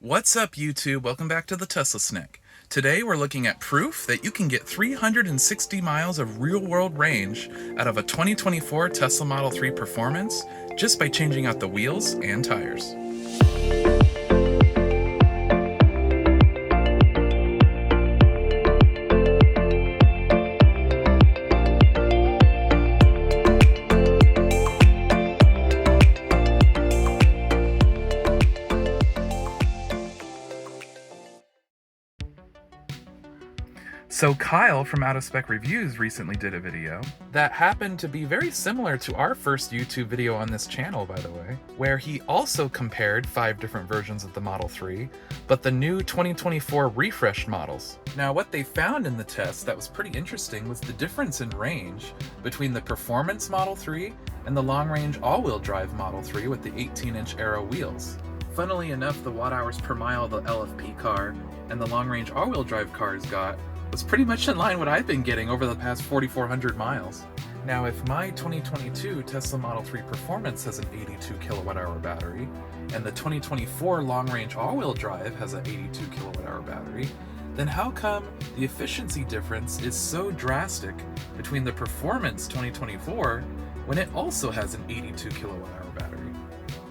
What's up, YouTube? Welcome back to the TeslaSnek. Today we're looking at proof that you can get 360 miles of real-world range out of a 2024 Tesla Model 3 Performance just by changing out the wheels and tires. So Kyle from Out of Spec Reviews recently did a video that happened to be very similar to our first YouTube video on this channel, by the way, where he also compared 5 different versions of the Model 3, but the new 2024 refreshed models. Now, what they found in the test that was pretty interesting was the difference in range between the Performance Model 3 and the long-range all-wheel drive Model 3 with the 18-inch Aero Wheels. Funnily enough, the watt-hours per mile the LFP car and the long-range all-wheel drive cars got was pretty much in line what I've been getting over the past 4,400 miles. Now, if my 2022 Tesla Model 3 Performance has an 82 kilowatt-hour battery, and the 2024 long-range all-wheel drive has an 82 kilowatt-hour battery, then how come the efficiency difference is so drastic between the Performance 2024 when it also has an 82 kilowatt-hour battery?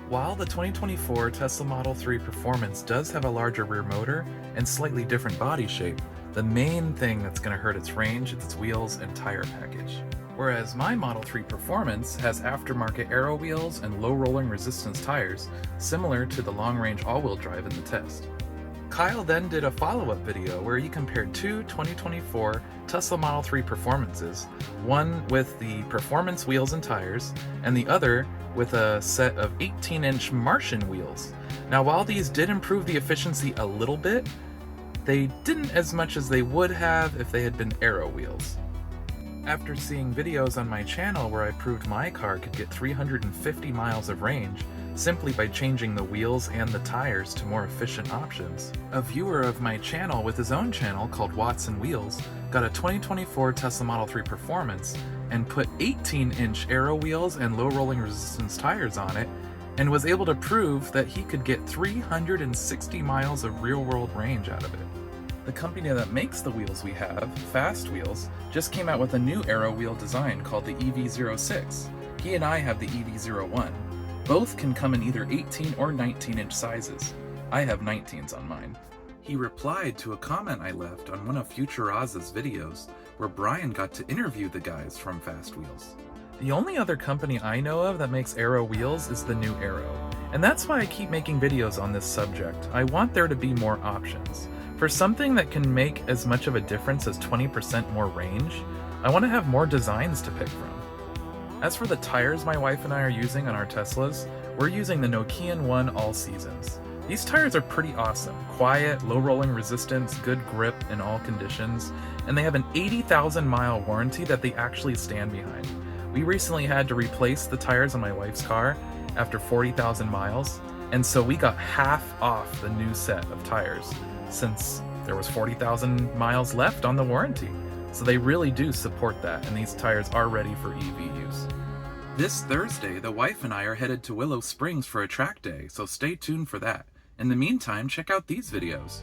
While the 2024 Tesla Model 3 Performance does have a larger rear motor and slightly different body shape, the main thing that's going to hurt its range is its wheels and tire package. Whereas my Model 3 Performance has aftermarket Aero Wheels and low rolling resistance tires, similar to the long-range all-wheel drive in the test. Kyle then did a follow-up video where he compared two 2024 Tesla Model 3 Performances, one with the Performance wheels and tires, and the other with a set of 18-inch Martian wheels. Now, while these did improve the efficiency a little bit, they didn't as much as they would have if they had been Aero Wheels. After seeing videos on my channel where I proved my car could get 350 miles of range simply by changing the wheels and the tires to more efficient options, a viewer of my channel with his own channel called Watson Wheels got a 2024 Tesla Model 3 Performance and put 18-inch Aero Wheels and low rolling resistance tires on it, and was able to prove that he could get 360 miles of real-world range out of it. The company that makes the wheels we have, Fast Wheels, just came out with a new Aero wheel design called the EV06. He and I have the EV01. Both can come in either 18 or 19-inch sizes. I have 19s on mine. He replied to a comment I left on one of Futuraza's videos where Brian got to interview the guys from Fast Wheels. The only other company I know of that makes Aero wheels is the new Aero, and that's why I keep making videos on this subject. I want there to be more options. For something that can make as much of a difference as 20% more range, I want to have more designs to pick from. As for the tires my wife and I are using on our Teslas, we're using the Nokian One All Seasons. These tires are pretty awesome. Quiet, low rolling resistance, good grip in all conditions, and they have an 80,000 mile warranty that they actually stand behind. We recently had to replace the tires on my wife's car after 40,000 miles, and so we got half off the new set of tires since there was 40,000 miles left on the warranty. So they really do support that, and these tires are ready for EV use. This Thursday, the wife and I are headed to Willow Springs for a track day, so stay tuned for that. In the meantime, check out these videos.